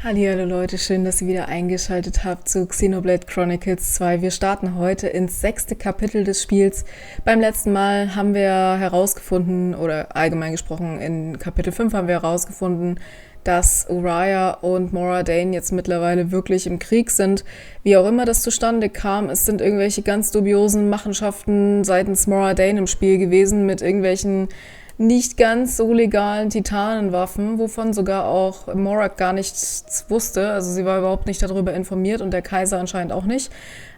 Hallihallo Leute, schön, dass ihr wieder eingeschaltet habt zu Xenoblade Chronicles 2. Wir starten heute ins 6. Kapitel des Spiels. Beim letzten Mal haben wir herausgefunden, oder allgemein gesprochen in Kapitel 5 haben wir herausgefunden, dass Uriah und Moradane jetzt mittlerweile wirklich im Krieg sind. Wie auch immer das zustande kam, es sind irgendwelche ganz dubiosen Machenschaften seitens Moradane im Spiel gewesen mit irgendwelchen nicht ganz so legalen Titanenwaffen, wovon sogar auch Mòrag gar nichts wusste. Also sie war überhaupt nicht darüber informiert und der Kaiser anscheinend auch nicht.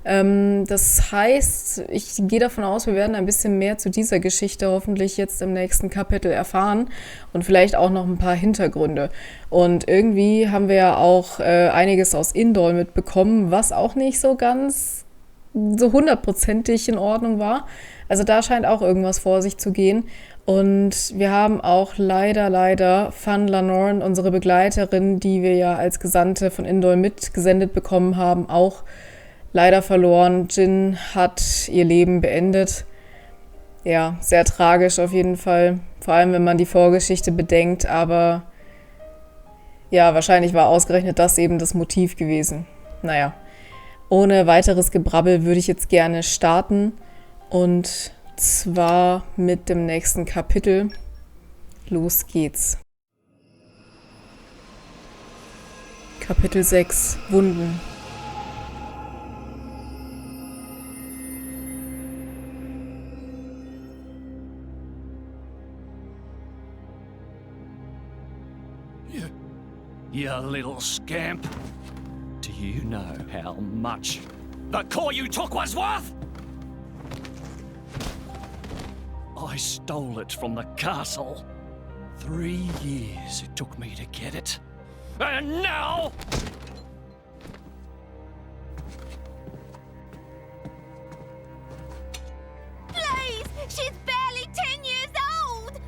Das heißt, ich gehe davon aus, wir werden ein bisschen mehr zu dieser Geschichte hoffentlich jetzt im nächsten Kapitel erfahren und vielleicht auch noch ein paar Hintergründe. Und irgendwie haben wir ja auch einiges aus Indol mitbekommen, was auch nicht so ganz so hundertprozentig in Ordnung war. Also da scheint auch irgendwas vor sich zu gehen. Und wir haben auch leider Fan Lanorn, unsere Begleiterin, die wir ja als Gesandte von Indol mitgesendet bekommen haben, auch leider verloren. Jin hat ihr Leben beendet. Ja, sehr tragisch auf jeden Fall. Vor allem, wenn man die Vorgeschichte bedenkt. Aber ja, wahrscheinlich war ausgerechnet das eben das Motiv gewesen. Naja, ohne weiteres Gebrabbel würde ich jetzt gerne starten. Und zwar mit dem nächsten Kapitel. Los geht's. Kapitel 6. Wunden. You little scamp. Do you know how much the core you took was worth? I stole it from the castle. 3 years it took me to get it. And now... Please! She's barely 10 years old!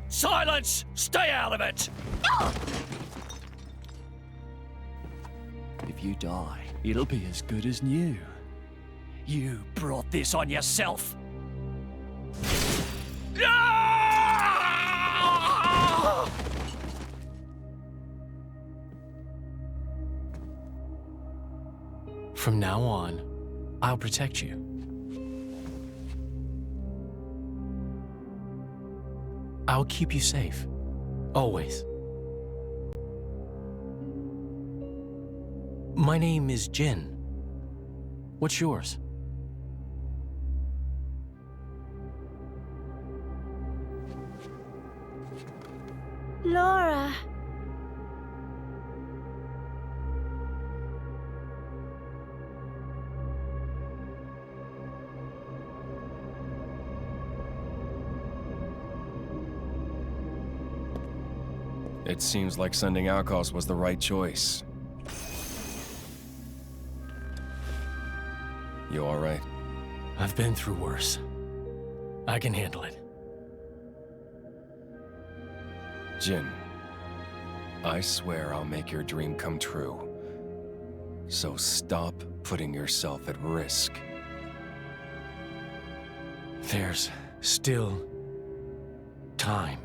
Silence! Stay out of it! Oh! If you die, it'll be as good as new. You brought this on yourself. From now on, I'll protect you. I'll keep you safe. Always. My name is Jin. What's yours? Laura. It seems like sending Alkos was the right choice. You all right? I've been through worse. I can handle it. Jin, I swear I'll make your dream come true. So stop putting yourself at risk. There's still time.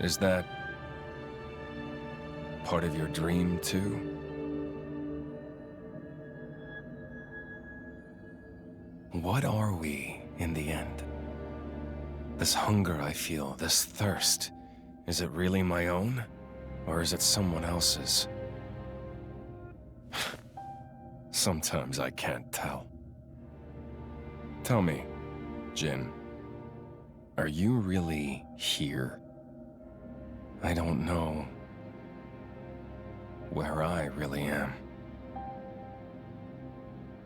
Is that part of your dream, too? What are we, in the end? This hunger I feel, this thirst, is it really my own? Or is it someone else's? Sometimes I can't tell. Tell me, Jin, are you really here? I don't know where I really am.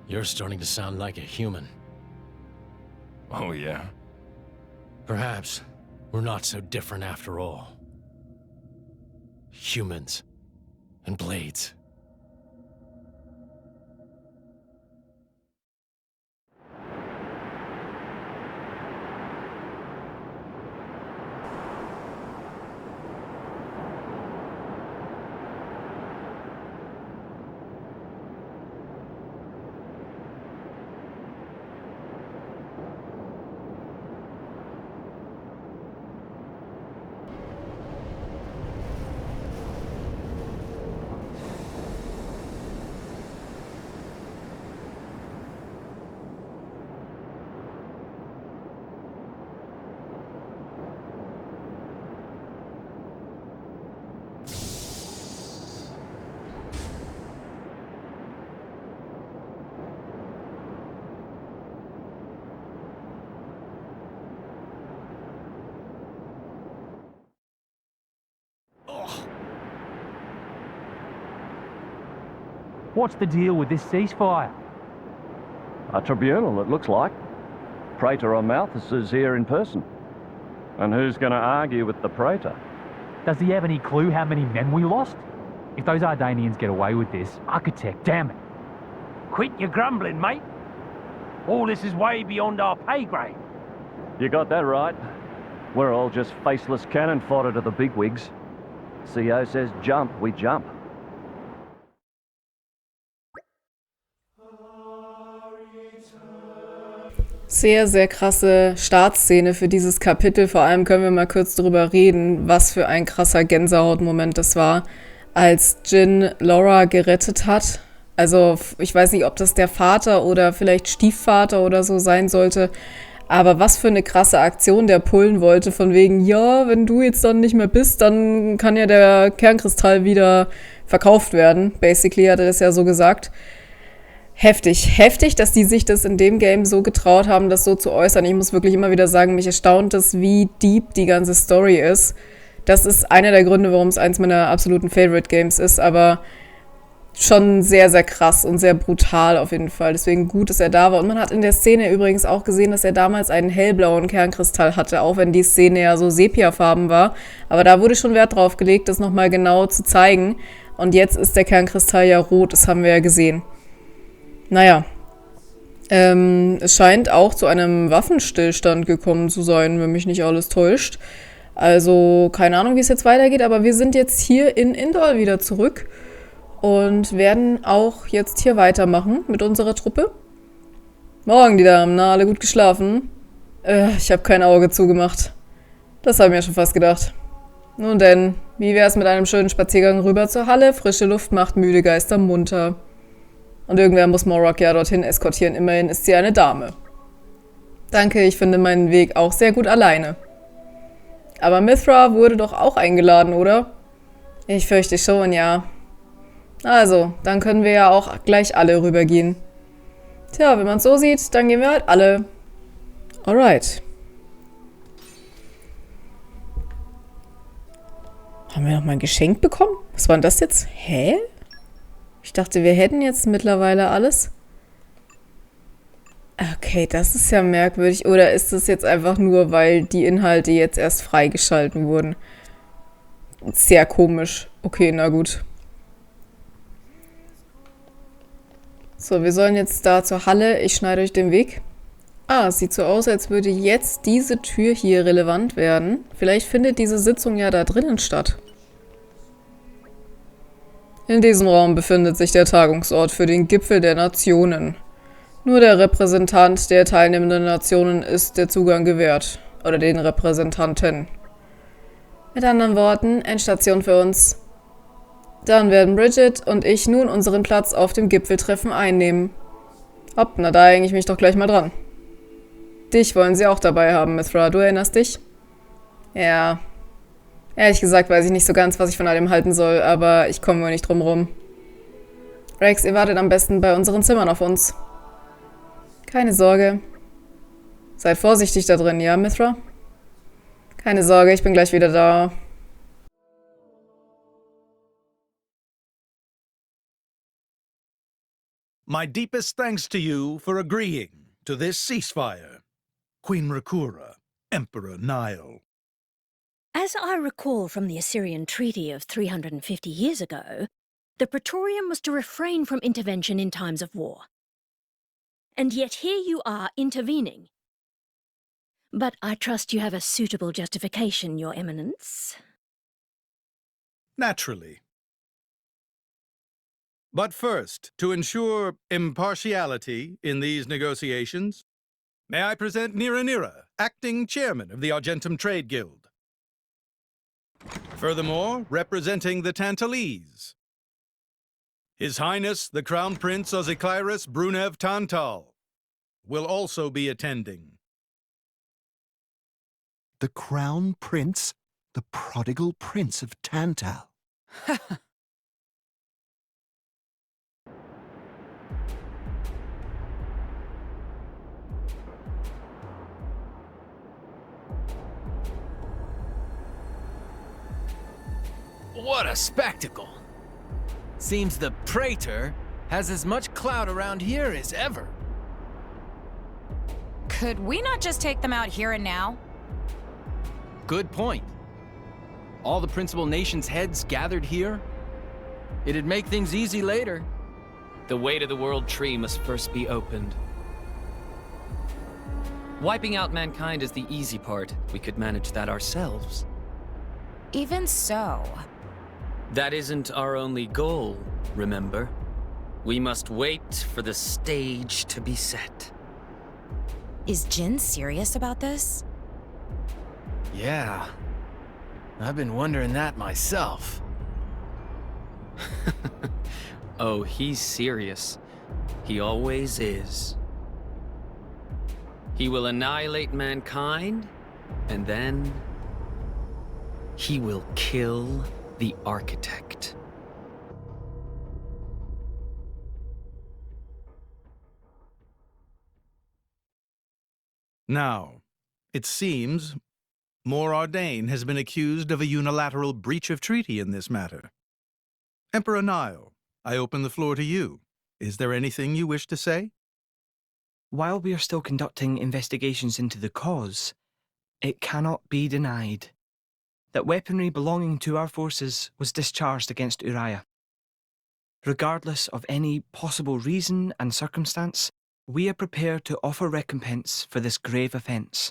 You're starting to sound like a human. Oh, yeah? Perhaps we're not so different after all. Humans and blades. What's the deal with this ceasefire? A tribunal, it looks like. Praetor Amalthus is here in person. And who's gonna argue with the praetor? Does he have any clue how many men we lost? If those Ardanians get away with this, architect, damn it. Quit your grumbling, mate. All this is way beyond our pay grade. You got that right. We're all just faceless cannon fodder to the bigwigs. CO says jump, we jump. Sehr, sehr krasse Startszene für dieses Kapitel. Vor allem können wir mal kurz darüber reden, was für ein krasser Gänsehautmoment das war, als Jin Laura gerettet hat. Also ich weiß nicht, ob das der Vater oder vielleicht Stiefvater oder so sein sollte. Aber was für eine krasse Aktion der pullen wollte, von wegen, ja, wenn du jetzt dann nicht mehr bist, dann kann ja der Kernkristall wieder verkauft werden. Basically hat er das ja so gesagt. Heftig, dass die sich das in dem Game so getraut haben, das so zu äußern. Ich muss wirklich immer wieder sagen, mich erstaunt es, wie deep die ganze Story ist. Das ist einer der Gründe, warum es eins meiner absoluten Favorite Games ist, aber schon sehr, sehr krass und sehr brutal auf jeden Fall. Deswegen gut, dass er da war. Und man hat in der Szene übrigens auch gesehen, dass er damals einen hellblauen Kernkristall hatte, auch wenn die Szene ja so sepiafarben war. Aber da wurde schon Wert drauf gelegt, das nochmal genau zu zeigen. Und jetzt ist der Kernkristall ja rot, das haben wir ja gesehen. Naja, es scheint auch zu einem Waffenstillstand gekommen zu sein, wenn mich nicht alles täuscht. Also keine Ahnung, wie es jetzt weitergeht, aber wir sind jetzt hier in Indol wieder zurück und werden auch jetzt hier weitermachen mit unserer Truppe. Morgen, die Damen, na, alle gut geschlafen? Ich habe kein Auge zugemacht. Das habe ich mir schon fast gedacht. Nun denn, wie wär's mit einem schönen Spaziergang rüber zur Halle? Frische Luft macht müde Geister munter. Und irgendwer muss Mòrag ja dorthin eskortieren. Immerhin ist sie eine Dame. Danke, ich finde meinen Weg auch sehr gut alleine. Aber Mythra wurde doch auch eingeladen, oder? Ich fürchte schon, ja. Also, dann können wir ja auch gleich alle rübergehen. Tja, wenn man es so sieht, dann gehen wir halt alle. Alright. Haben wir noch mal ein Geschenk bekommen? Was war denn das jetzt? Hä? Ich dachte, wir hätten jetzt mittlerweile alles. Okay, das ist ja merkwürdig. Oder ist das jetzt einfach nur, weil die Inhalte jetzt erst freigeschalten wurden? Sehr komisch. Okay, na gut. So, wir sollen jetzt da zur Halle. Ich schneide euch den Weg. Ah, es sieht so aus, als würde jetzt diese Tür hier relevant werden. Vielleicht findet diese Sitzung ja da drinnen statt. In diesem Raum befindet sich der Tagungsort für den Gipfel der Nationen. Nur der Repräsentant der teilnehmenden Nationen ist der Zugang gewährt. Oder den Repräsentanten. Mit anderen Worten, Endstation für uns. Dann werden Bridget und ich nun unseren Platz auf dem Gipfeltreffen einnehmen. Hopp, na da hänge ich mich doch gleich mal dran. Dich wollen sie auch dabei haben, Mythra. Du erinnerst dich? Ja. Ehrlich gesagt weiß ich nicht so ganz, was ich von all dem halten soll, aber ich komme wohl nicht drum rum. Rex, ihr wartet am besten bei unseren Zimmern auf uns. Keine Sorge. Seid vorsichtig da drin, ja, Mythra? Keine Sorge, ich bin gleich wieder da. My deepest thanks to you for agreeing to this ceasefire, Queen Rakura, Emperor Niall. As I recall from the Assyrian treaty of 350 years ago, the Praetorium was to refrain from intervention in times of war. And yet here you are intervening. But I trust you have a suitable justification, Your Eminence. Naturally. But first, to ensure impartiality in these negotiations, may I present Nira, acting chairman of the Argentum Trade Guild. Furthermore, representing the Tantalese, His Highness the Crown Prince Ozekairis Brunev Tantal will also be attending. The Crown Prince? The prodigal Prince of Tantal? What a spectacle! Seems the Praetor has as much clout around here as ever. Could we not just take them out here and now? Good point. All the principal nations' heads gathered here? It'd make things easy later. The way to the world tree must first be opened. Wiping out mankind is the easy part. We could manage that ourselves. Even so... That isn't our only goal, remember? We must wait for the stage to be set. Is Jin serious about this? Yeah. I've been wondering that myself. Oh, he's serious. He always is. He will annihilate mankind, and then... he will kill the architect. Now, it seems Mòrag has been accused of a unilateral breach of treaty in this matter. Emperor Niall, I open the floor to you. Is there anything you wish to say? While we are still conducting investigations into the cause, it cannot be denied that weaponry belonging to our forces was discharged against Uriah. Regardless of any possible reason and circumstance, we are prepared to offer recompense for this grave offence.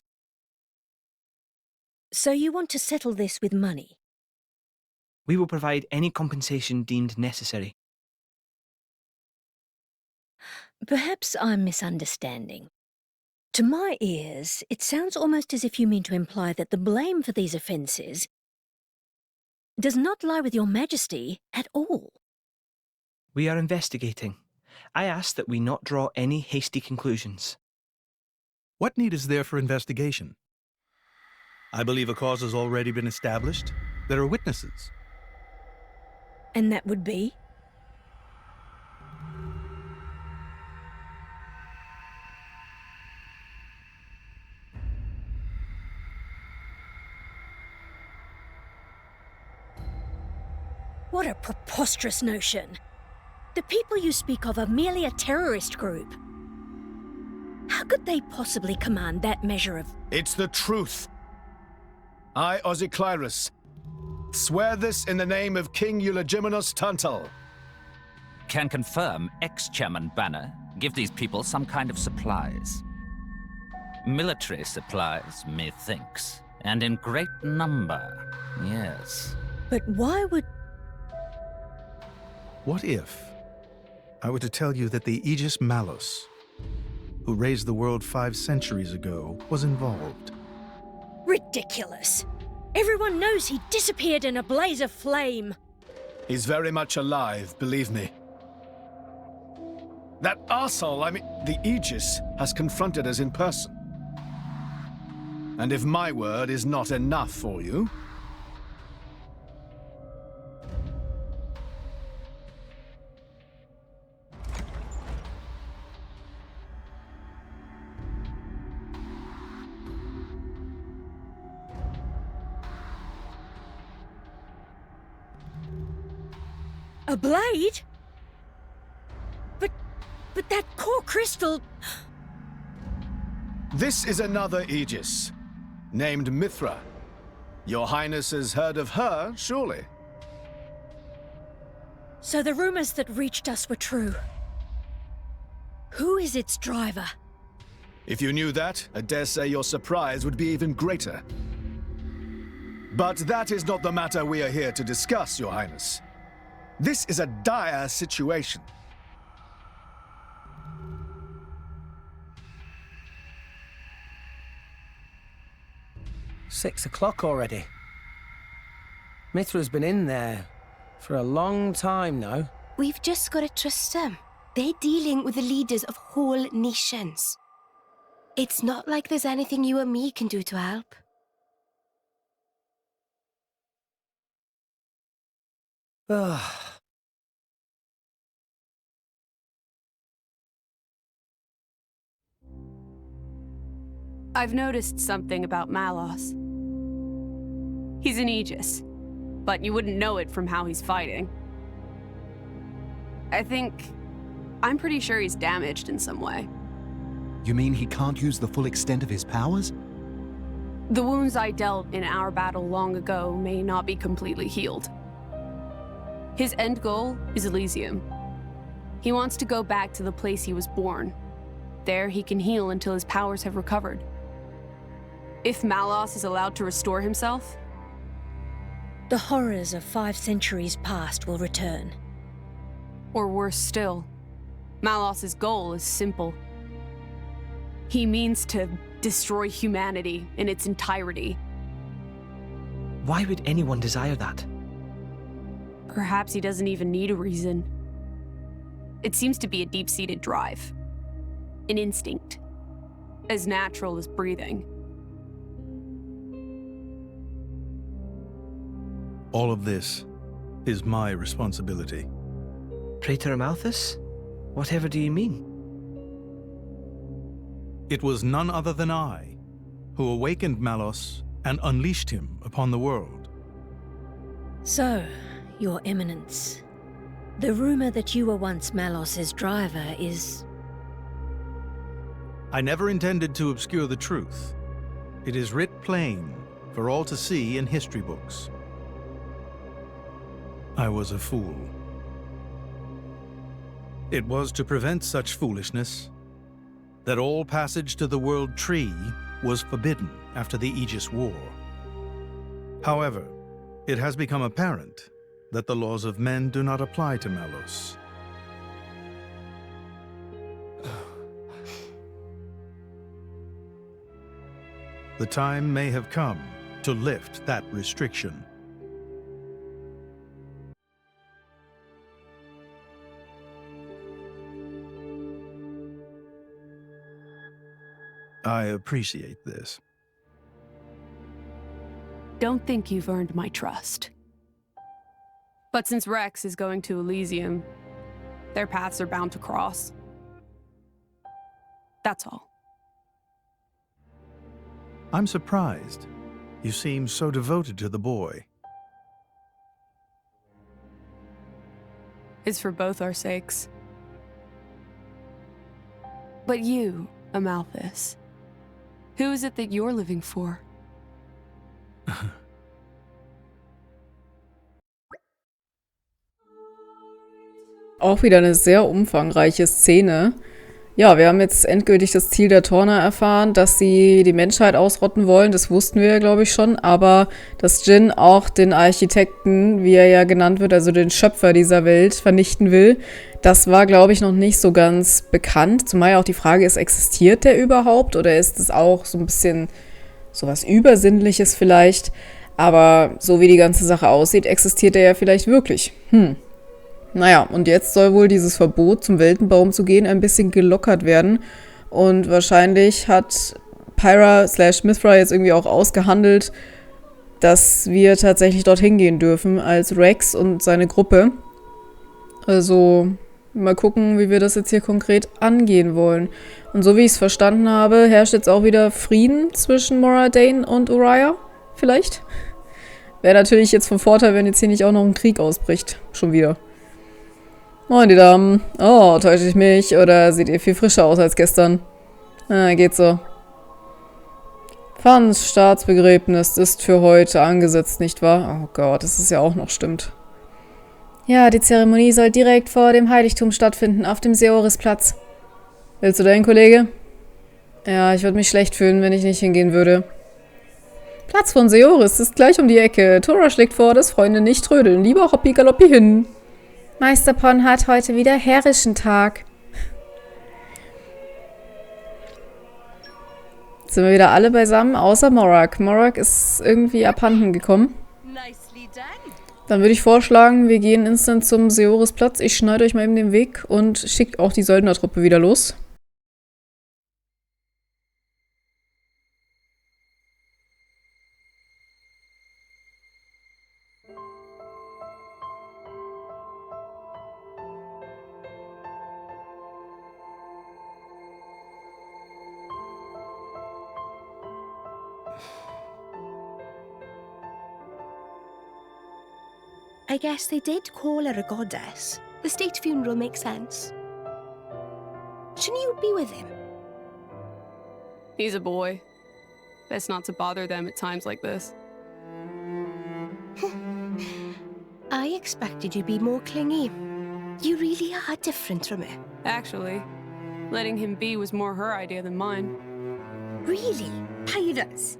So you want to settle this with money? We will provide any compensation deemed necessary. Perhaps I'm misunderstanding. To my ears, it sounds almost as if you mean to imply that the blame for these offences does not lie with your Majesty at all. We are investigating. I ask that we not draw any hasty conclusions. What need is there for investigation? I believe a cause has already been established. There are witnesses. And that would be? What a preposterous notion. The people you speak of are merely a terrorist group. How could they possibly command that measure of... It's the truth. I, Ozyclyrus, swear this in the name of King Eulogimenus Tantal. Can confirm ex-chairman Banner give these people some kind of supplies. Military supplies, methinks, and in great number, yes. But why would... What if I were to tell you that the Aegis Malus, who raised the world 5 centuries ago, was involved? Ridiculous. Everyone knows he disappeared in a blaze of flame. He's very much alive, believe me. That arsehole, the Aegis, has confronted us in person. And if my word is not enough for you... A blade? But that core crystal... This is another Aegis, named Mithra. Your Highness has heard of her, surely? So the rumors that reached us were true. Who is its driver? If you knew that, I dare say your surprise would be even greater. But that is not the matter we are here to discuss, Your Highness. This is a dire situation. "6 o'clock already. Mithra's been in there for a long time now. We've just got to trust them. They're dealing with the leaders of whole nations. It's not like there's anything you or me can do to help. Ugh. I've noticed something about Malos. He's an Aegis, but you wouldn't know it from how he's fighting. I think I'm pretty sure he's damaged in some way. You mean he can't use the full extent of his powers? The wounds I dealt in our battle long ago may not be completely healed. His end goal is Elysium. He wants to go back to the place he was born. There he can heal until his powers have recovered. If Malos is allowed to restore himself, the horrors of 5 centuries past will return. Or worse still, Malos's goal is simple. He means to destroy humanity in its entirety. Why would anyone desire that? Perhaps he doesn't even need a reason. It seems to be a deep-seated drive. An instinct. As natural as breathing. All of this is my responsibility. Praetor Amalthus? Whatever do you mean? It was none other than I who awakened Malos and unleashed him upon the world. So, Your Eminence, the rumor that you were once Malos's driver is... I never intended to obscure the truth. It is writ plain for all to see in history books. I was a fool. It was to prevent such foolishness that all passage to the World Tree was forbidden after the Aegis War. However, it has become apparent that the laws of men do not apply to Malos. The time may have come to lift that restriction. I appreciate this. Don't think you've earned my trust. But since Rex is going to Elysium, their paths are bound to cross. That's all. I'm surprised. You seem so devoted to the boy. It's for both our sakes. But you, Amalthus, who is it that you're living for? Auch wieder eine sehr umfangreiche Szene. Ja, wir haben jetzt endgültig das Ziel der Torna erfahren, dass sie die Menschheit ausrotten wollen. Das wussten wir ja, glaube ich, schon. Aber dass Jin auch den Architekten, wie er ja genannt wird, also den Schöpfer dieser Welt, vernichten will, das war, glaube ich, noch nicht so ganz bekannt. Zumal ja auch die Frage ist, existiert der überhaupt? Oder ist es auch so ein bisschen sowas Übersinnliches vielleicht? Aber so wie die ganze Sache aussieht, existiert er ja vielleicht wirklich. Naja, und jetzt soll wohl dieses Verbot, zum Weltenbaum zu gehen, ein bisschen gelockert werden. Und wahrscheinlich hat Pyra/Mithra jetzt irgendwie auch ausgehandelt, dass wir tatsächlich dorthin gehen dürfen als Rex und seine Gruppe. Also mal gucken, wie wir das jetzt hier konkret angehen wollen. Und so wie ich es verstanden habe, herrscht jetzt auch wieder Frieden zwischen Moradane und Uriah. Vielleicht? Wäre natürlich jetzt von Vorteil, wenn jetzt hier nicht auch noch ein Krieg ausbricht. Schon wieder. Moin, die Damen. Oh, täusche ich mich? Oder seht ihr viel frischer aus als gestern? Geht so. Fans Staatsbegräbnis ist für heute angesetzt, nicht wahr? Oh Gott, das ist ja auch noch stimmt. Ja, die Zeremonie soll direkt vor dem Heiligtum stattfinden, auf dem Seorisplatz. Willst du dahin, Kollege? Ja, ich würde mich schlecht fühlen, wenn ich nicht hingehen würde. Platz von Seoris ist gleich um die Ecke. Tora schlägt vor, dass Freunde nicht trödeln. Lieber Hoppi Galoppi hin. Meister Pon hat heute wieder herrischen Tag. Jetzt sind wir wieder alle beisammen, außer Mòrag. Mòrag ist irgendwie abhanden gekommen. Dann würde ich vorschlagen, wir gehen instant zum Seorisplatz. Ich schneide euch mal eben den Weg und schickt auch die Söldnertruppe wieder los. I guess they did call her a goddess. The state funeral makes sense. Shouldn't you be with him? He's a boy. Best not to bother them at times like this. I expected you to be more clingy. You really are different from her. Actually, letting him be was more her idea than mine. Really? Pirates?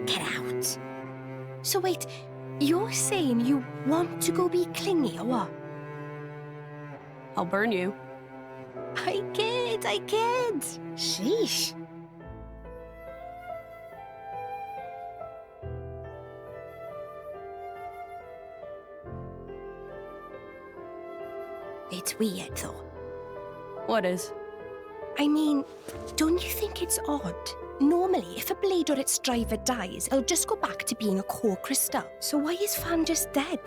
Get out. So wait, you're saying you want to go be clingy or what? I'll burn you. I kid. Sheesh. It's weird, though. What is? I mean, don't you think it's odd? Normally, if a blade or its driver dies, it'll just go back to being a core crystal. So why is Fan just dead?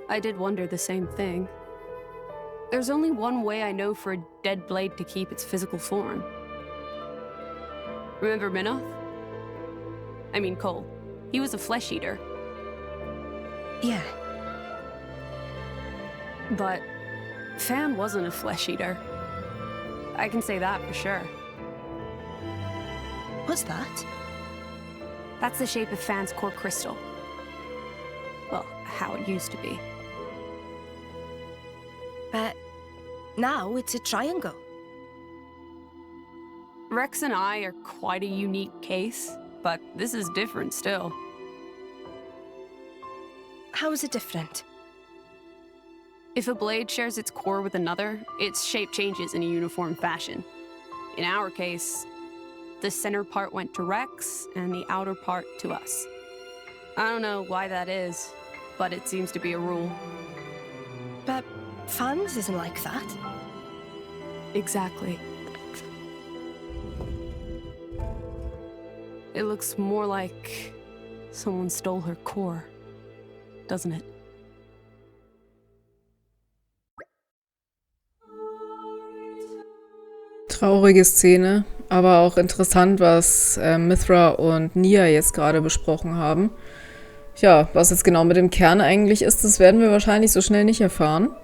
I did wonder the same thing. There's only one way I know for a dead blade to keep its physical form. Remember Minoth? I mean Cole. He was a flesh eater. Yeah. But Fan wasn't a flesh eater. I can say that for sure. What's that? That's the shape of Fan's core crystal. Well, how it used to be. But now it's a triangle. Rex and I are quite a unique case, but this is different still. How is it different? If a blade shares its core with another, its shape changes in a uniform fashion. In our case, the center part went to Rex and the outer part to us. I don't know why that is, but it seems to be a rule. But Fan's isn't like that. Exactly. It looks more like someone stole her core, doesn't it? Traurige Szene, aber auch interessant, was Mithra und Niall jetzt gerade besprochen haben. Ja, was jetzt genau mit dem Kern eigentlich ist, das werden wir wahrscheinlich so schnell nicht erfahren.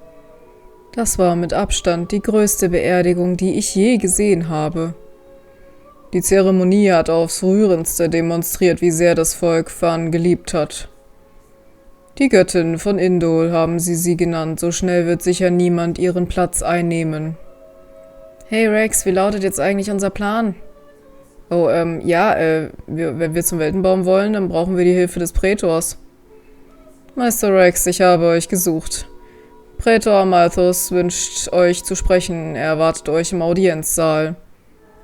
Das war mit Abstand die größte Beerdigung, die ich je gesehen habe. Die Zeremonie hat aufs Rührendste demonstriert, wie sehr das Volk Fan geliebt hat. Die Göttin von Indol haben sie genannt, so schnell wird sicher niemand ihren Platz einnehmen. Hey Rex, wie lautet jetzt eigentlich unser Plan? Oh, wenn wir zum Weltenbaum wollen, dann brauchen wir die Hilfe des Prätors. Meister Rex, ich habe euch gesucht. Prätor Amalthus wünscht euch zu sprechen, er erwartet euch im Audienzsaal.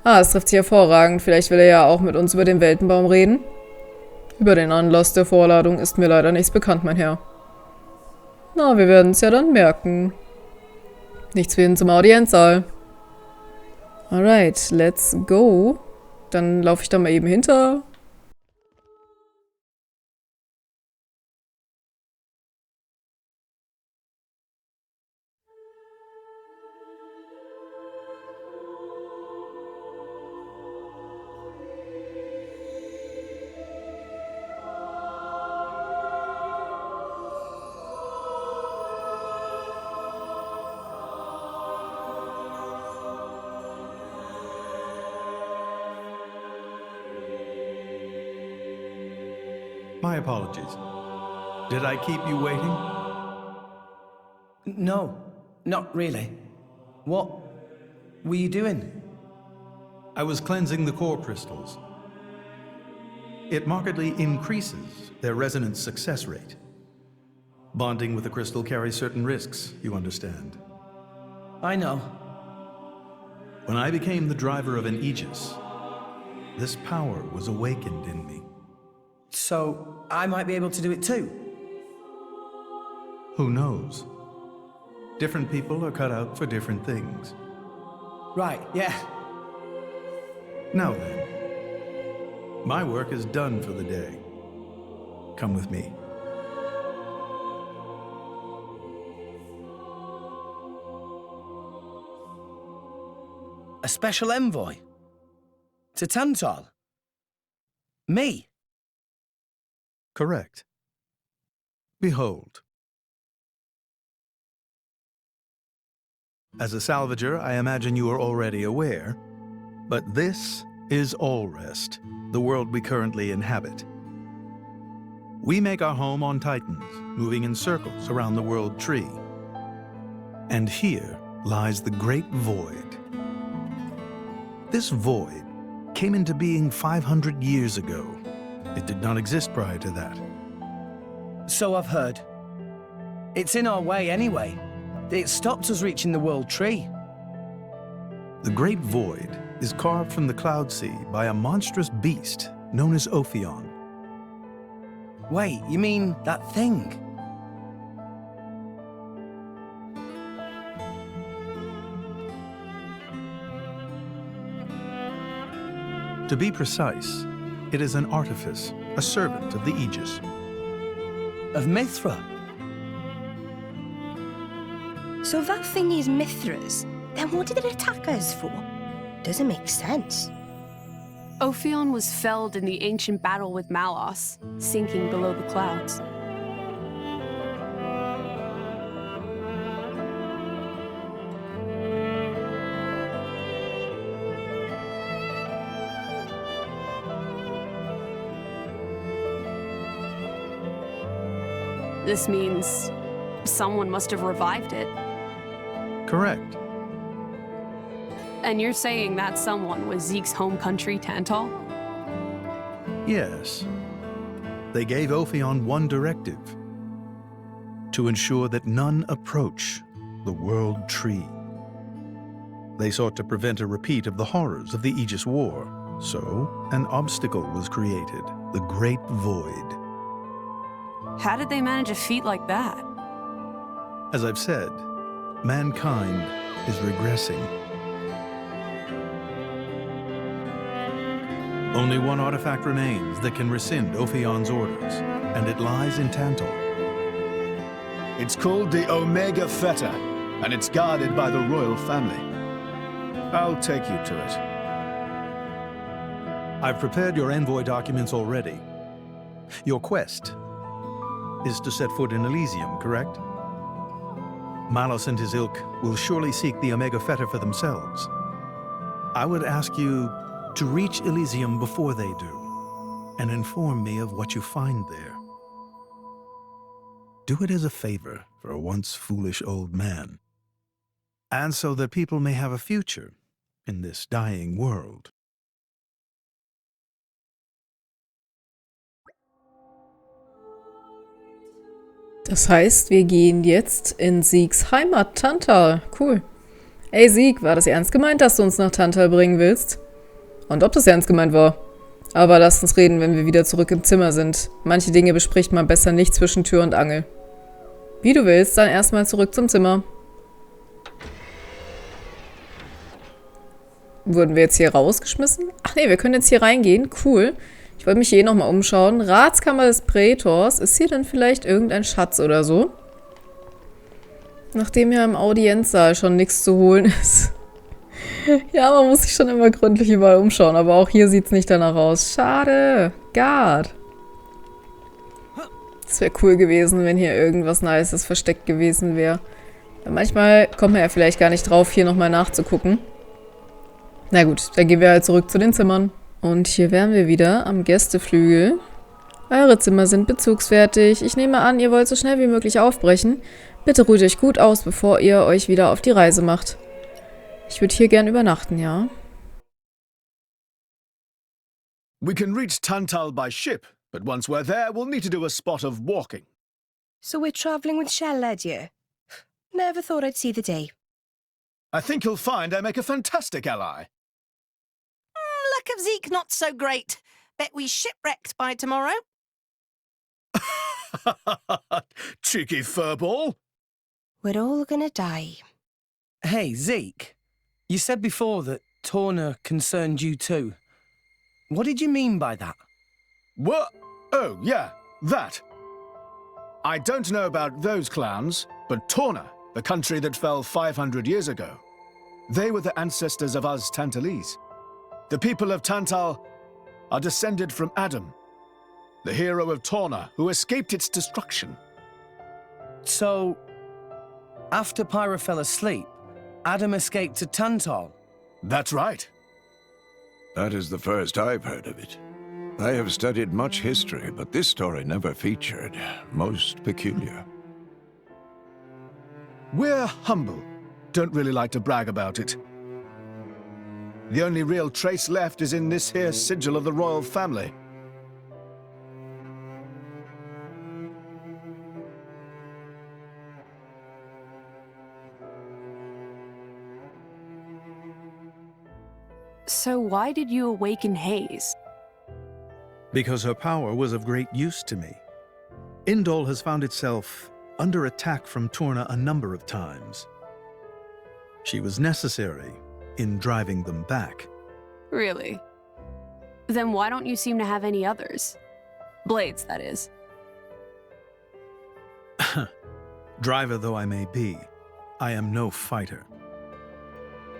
Es trifft sich hervorragend, vielleicht will er ja auch mit uns über den Weltenbaum reden? Über den Anlass der Vorladung ist mir leider nichts bekannt, mein Herr. Na, wir werden es ja dann merken. Nichts wie hin zum Audienzsaal. Alright, let's go. Dann laufe ich da mal eben hinter. My apologies. Did I keep you waiting? No, not really. What were you doing? I was cleansing the core crystals. It markedly increases their resonance success rate. Bonding with a crystal carries certain risks, you understand. I know. When I became the driver of an Aegis, this power was awakened in me. So, I might be able to do it too? Who knows? Different people are cut out for different things. Right, yeah. Now then, my work is done for the day. Come with me. A special envoy? To Tantal? Me? Correct. Behold. As a salvager, I imagine you are already aware, but this is Alrest, the world we currently inhabit. We make our home on Titans, moving in circles around the world tree. And here lies the Great Void. This void came into being 500 years ago. It did not exist prior to that. So I've heard. It's in our way anyway. It stopped us reaching the world tree. The Great Void is carved from the Cloud Sea by a monstrous beast known as Ophion. Wait, you mean that thing? To be precise, it is an artifice, a servant of the Aegis. Of Mithra? So that thing is Mithra's, then what did it attack us for? Doesn't make sense. Ophion was felled in the ancient battle with Malos, sinking below the clouds. This means someone must have revived it. Correct. And you're saying that someone was Zeke's home country, Tantal? Yes. They gave Ophion one directive: to ensure that none approach the World Tree. They sought to prevent a repeat of the horrors of the Aegis War, so an obstacle was created, the Great Void. How did they manage a feat like that? As I've said, mankind is regressing. Only one artifact remains that can rescind Ophion's orders, and it lies in Tantal. It's called the Omega Feta, and it's guarded by the royal family. I'll take you to it. I've prepared your envoy documents already. Your quest is to set foot in Elysium, correct? Malos and his ilk will surely seek the Omega Feta for themselves. I would ask you to reach Elysium before they do, and inform me of what you find there. Do it as a favor for a once foolish old man, and so that people may have a future in this dying world. Das heißt, wir gehen jetzt in Zeeks Heimat, Tantal. Cool. Ey Zeke, war das ernst gemeint, dass du uns nach Tantal bringen willst? Und ob das ernst gemeint war? Aber lasst uns reden, wenn wir wieder zurück im Zimmer sind. Manche Dinge bespricht man besser nicht zwischen Tür und Angel. Wie du willst, dann erstmal zurück zum Zimmer. Wurden wir jetzt hier rausgeschmissen? Ach nee, wir können jetzt hier reingehen. Cool. Ich wollte mich hier nochmal umschauen. Ratskammer des Prätors. Ist hier denn vielleicht irgendein Schatz oder so? Nachdem ja im Audienzsaal schon nichts zu holen ist. Ja, man muss sich schon immer gründlich überall umschauen. Aber auch hier sieht es nicht danach aus. Schade. God. Das wäre cool gewesen, wenn hier irgendwas Nices versteckt gewesen wäre. Manchmal kommt man ja vielleicht gar nicht drauf, hier nochmal nachzugucken. Na gut, dann gehen wir halt zurück zu den Zimmern. Und hier wären wir wieder am Gästeflügel. Eure Zimmer sind bezugsfertig. Ich nehme an, ihr wollt so schnell wie möglich aufbrechen. Bitte ruht euch gut aus, bevor ihr euch wieder auf die Reise macht. Ich würde hier gern übernachten, ja? We can reach Tantal by ship, but once we're there, we'll need to do a spot of walking. So we're travelling with Shell, you? Never thought I'd see the day. I think you'll find I make a fantastic ally. Luck of Zeke not so great. Bet we shipwrecked by tomorrow. Cheeky furball. We're all gonna die. Hey, Zeke. You said before that Torna concerned you too. What did you mean by that? What? Oh, yeah, that. I don't know about those clowns, but Torna, the country that fell 500 years ago, they were the ancestors of us Tantalese. The people of Tantal are descended from Adam, the hero of Torna who escaped its destruction. So, after Pyra fell asleep, Adam escaped to Tantal. That's right. That is the first I've heard of it. I have studied much history, but this story never featured. Most peculiar. We're humble. Don't really like to brag about it. The only real trace left is in this here sigil of the royal family. So why did you awaken Hayes? Because her power was of great use to me. Indol has found itself under attack from Torna a number of times. She was necessary in driving them back. Really? Then why don't you seem to have any others? Blades, that is. Driver though I may be, I am no fighter.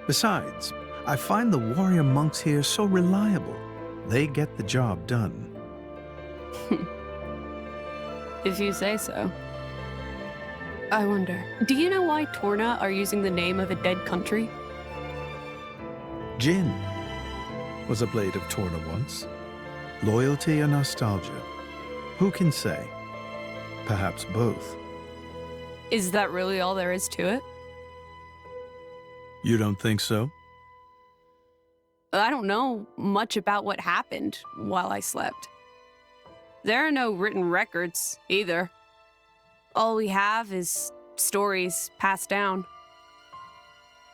Besides, I find the warrior monks here so reliable. They get the job done. If you say so. I wonder, do you know why Torna are using the name of a dead country? Jin was a blade of Torna once. Loyalty and nostalgia. Who can say? Perhaps both. Is that really all there is to it? You don't think so? I don't know much about what happened while I slept. There are no written records, either. All we have is stories passed down.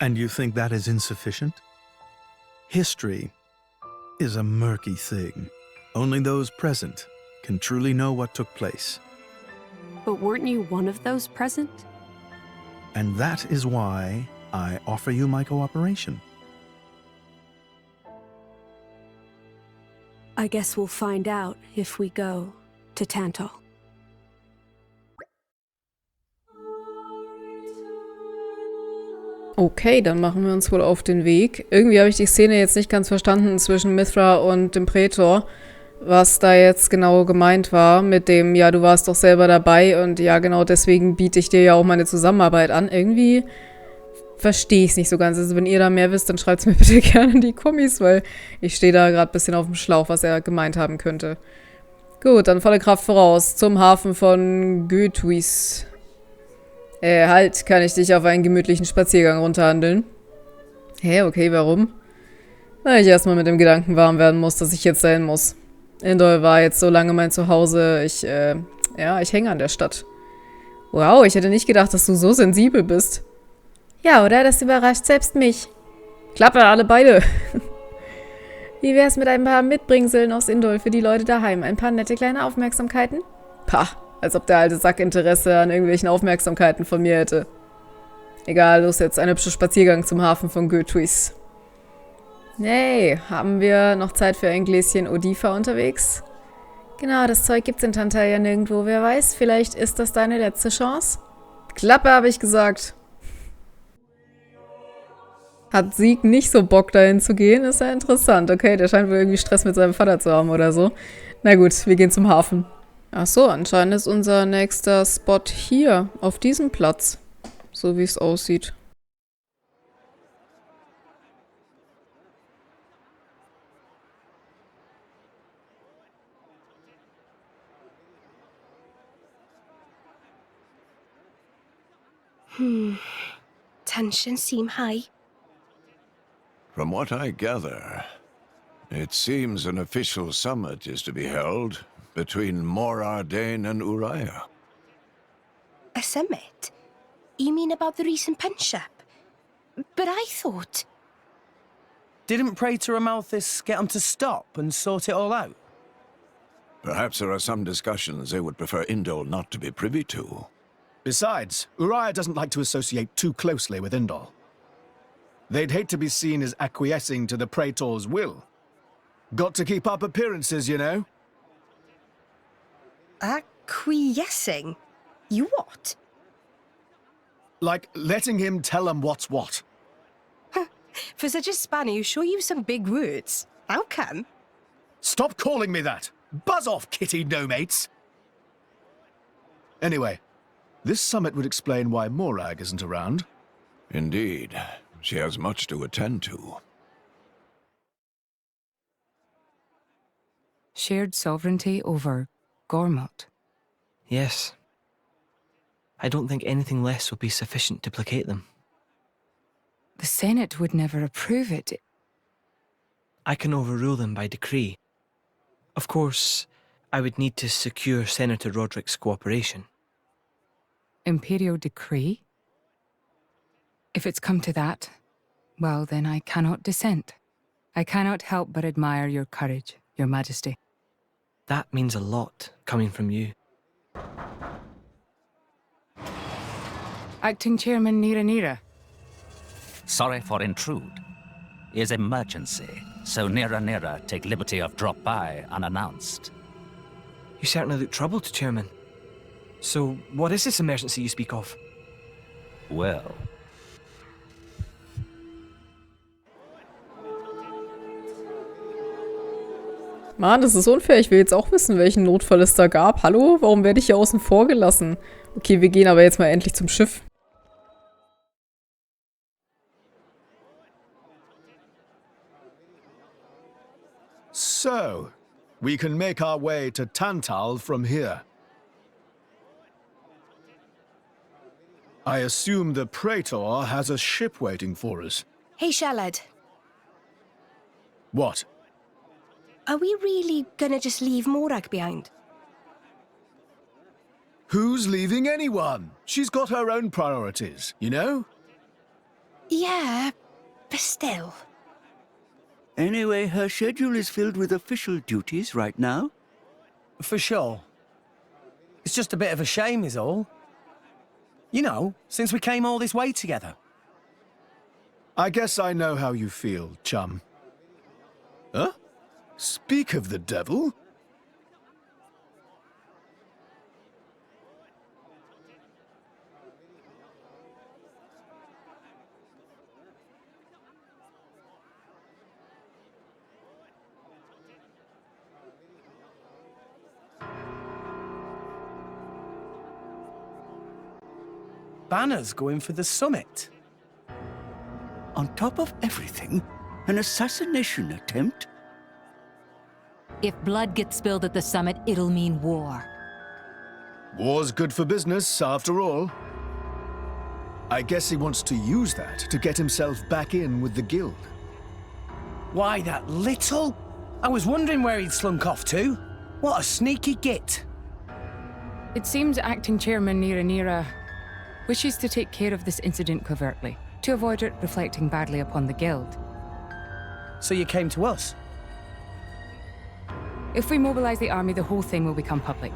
And you think that is insufficient? History is a murky thing. Only those present can truly know what took place. But weren't you one of those present? And that is why I offer you my cooperation. I guess we'll find out if we go to Tantal. Okay, dann machen wir uns wohl auf den Weg. Irgendwie habe ich die Szene jetzt nicht ganz verstanden zwischen Mithra und dem Prätor, was da jetzt genau gemeint war mit dem, ja, du warst doch selber dabei und ja, genau deswegen biete ich dir ja auch meine Zusammenarbeit an. Irgendwie verstehe ich es nicht so ganz. Also wenn ihr da mehr wisst, dann schreibt es mir bitte gerne in die Kommis, weil ich stehe da gerade ein bisschen auf dem Schlauch, was er gemeint haben könnte. Gut, dann volle Kraft voraus zum Hafen von Götuis. Halt, kann ich dich auf einen gemütlichen Spaziergang runterhandeln? Hä, okay, warum? Weil ich erstmal mit dem Gedanken warm werden muss, dass ich jetzt dahin muss. Indol war jetzt so lange mein Zuhause. Ich hänge an der Stadt. Wow, ich hätte nicht gedacht, dass du so sensibel bist. Ja, oder? Das überrascht selbst mich. Klappe, alle beide. Wie wär's mit ein paar Mitbringseln aus Indol für die Leute daheim? Ein paar nette kleine Aufmerksamkeiten? Pah, als ob der alte Sack Interesse an irgendwelchen Aufmerksamkeiten von mir hätte. Egal, los jetzt, ein hübscher Spaziergang zum Hafen von Götuis. Hey, haben wir noch Zeit für ein Gläschen Odifa unterwegs? Genau, das Zeug gibt's in Tantal ja nirgendwo. Wer weiß, vielleicht ist das deine letzte Chance? Klappe, habe ich gesagt. Hat Zeke nicht so Bock, dahin zu gehen? Ist ja interessant. Okay, der scheint wohl irgendwie Stress mit seinem Vater zu haben oder so. Na gut, wir gehen zum Hafen. Ach so, anscheinend ist unser nächster Spot hier, auf diesem Platz. So wie es aussieht. Tensions seem high. From what I gather, it seems an official summit is to be held between Morardane and Uriah. A summit? You mean about the recent penship? But I thought... Didn't Praetor Amalthus get him to stop and sort it all out? Perhaps there are some discussions they would prefer Indol not to be privy to. Besides, Uriah doesn't like to associate too closely with Indol. They'd hate to be seen as acquiescing to the Praetor's will. Got to keep up appearances, you know. Acquiescing? You what? Like letting him tell them what's what. For such a spanner, you sure use some big words. How come? Stop calling me that! Buzz off, kitty no-mates! Anyway, this summit would explain why Mòrag isn't around. Indeed, she has much to attend to. Shared sovereignty over Gormott? Yes. I don't think anything less will be sufficient to placate them. The Senate would never approve it. I can overrule them by decree. Of course, I would need to secure Senator Roderick's cooperation. Imperial decree? If it's come to that, well then I cannot dissent. I cannot help but admire your courage, Your Majesty. That means a lot, coming from you. Acting Chairman Nira. Sorry for intrude. Is emergency, so Nira take liberty of drop by unannounced. You certainly look troubled, Chairman. So, what is this emergency you speak of? Well... Mann, das ist unfair. Ich will jetzt auch wissen, welchen Notfall es da gab. Hallo? Warum werde ich hier außen vor gelassen? Okay, wir gehen aber jetzt mal endlich zum Schiff. So, we can make our way to Tantal from here. I assume the Praetor has a ship waiting for us. Hey, Shalad. What? Are we really gonna just leave Mòrag behind? Who's leaving anyone? She's got her own priorities, you know? Yeah, but still. Anyway, her schedule is filled with official duties right now. For sure. It's just a bit of a shame is all. You know, since we came all this way together. I guess I know how you feel, chum. Huh? Speak of the devil. Banner's going for the summit. On top of everything, an assassination attempt? If blood gets spilled at the summit, it'll mean war. War's good for business, after all. I guess he wants to use that to get himself back in with the guild. Why, that little? I was wondering where he'd slunk off to. What a sneaky git. It seems Acting Chairman Nira wishes to take care of this incident covertly, to avoid it reflecting badly upon the guild. So you came to us? If we mobilize the army, the whole thing will become public.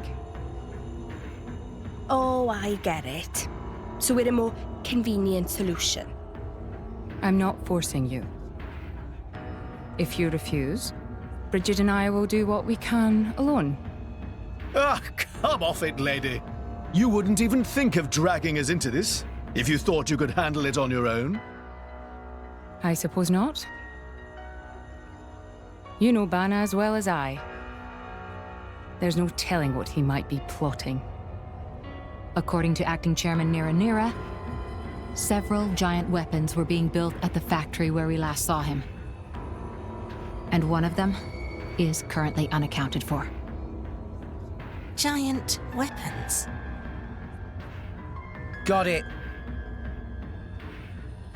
Oh, I get it. So we're a more convenient solution. I'm not forcing you. If you refuse, Bridget and I will do what we can alone. Ah, come off it, lady. You wouldn't even think of dragging us into this, if you thought you could handle it on your own. I suppose not. You know Bana as well as I. There's no telling what he might be plotting. According to Acting Chairman Nira, several giant weapons were being built at the factory where we last saw him. And one of them is currently unaccounted for. Giant weapons? Got it.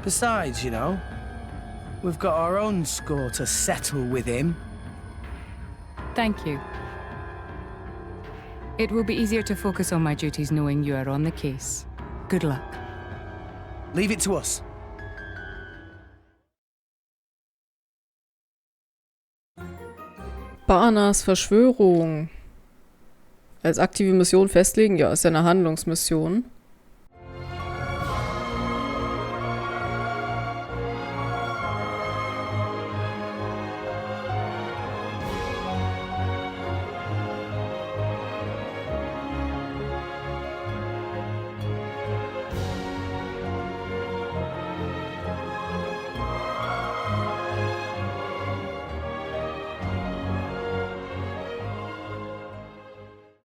Besides, you know, we've got our own score to settle with him. Thank you. It will be easier to focus on my duties knowing you are on the case. Good luck. Leave it to us. Banas Verschwörung. Als aktive Mission festlegen? Ja, ist ja eine Handlungsmission.